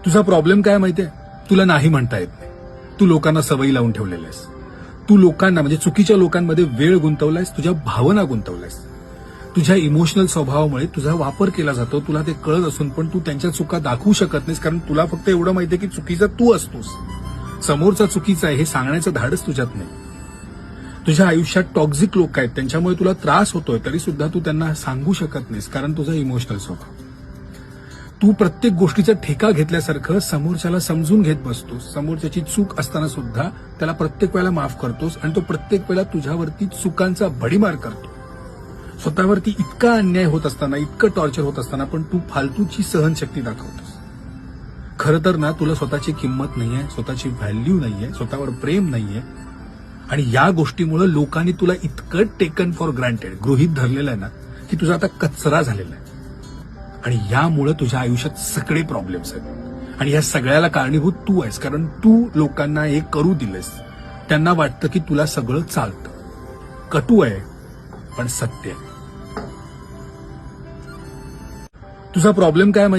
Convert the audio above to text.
तुझा प्रॉब्लेम काय माहितीये? तुला नाही म्हणता येत नाही. तू लोकांना सवयी लावून ठेवलेल्यास. तू लोकांना म्हणजे चुकीच्या लोकांमध्ये वेळ गुंतवलायस, तुझ्या भावना गुंतवलायस. तुझ्या इमोशनल स्वभावामुळे तुझा वापर केला जातो. तुला ते कळत असून पण तू त्यांच्या चुका दाखवू शकत नाहीस, कारण तुला फक्त एवढं माहितीये की चुकीचा तू असतोस. समोरचा चुकीचा आहे हे सांगण्याचं धाडस तुझ्यात नाही. तुझ्या आयुष्यात टॉक्झिक लोक आहेत, त्यांच्यामुळे तुला त्रास होतोय, तरी सुद्धा तू त्यांना सांगू शकत नाहीस, कारण तुझा इमोशनल स्वभाव. तू प्रत्येक गोष्टीचा ठेका घेतल्यासारखं समोरच्याला समजून घेत बसतोस. समोरच्याची चूक असताना सुद्धा त्याला प्रत्येक वेळेला माफ करतोस आणि तो प्रत्येक वेळेला तुझ्यावरती चुकांचा भडीमार करतो. स्वतःवरती इतका अन्याय होत असताना, इतकं टॉर्चर होत असताना पण तू फालतूची सहनशक्ती दाखवतोस. खरं तर ना, तुला स्वतःची किंमत नाहीये, स्वतःची व्हॅल्यू नाहीये, स्वतःवर प्रेम नाहीये. आणि या गोष्टीमुळे लोकांनी तुला इतकं टेकन फॉर ग्रँटेड, गृहीत धरलेलं आहे ना, की तुझा आता कचरा झालेला आहे. आणि यामुळे तुझ्या आयुष्यात सगळे प्रॉब्लेम्स आहेत. आणि या सगळ्याला कारणीभूत तू आहेस, कारण तू लोकांना हे करू दिलेस. त्यांना वाटतं की तुला सगळं चालतं. कटू आहे पण सत्य आहे. तुझा प्रॉब्लेम काय माहिती?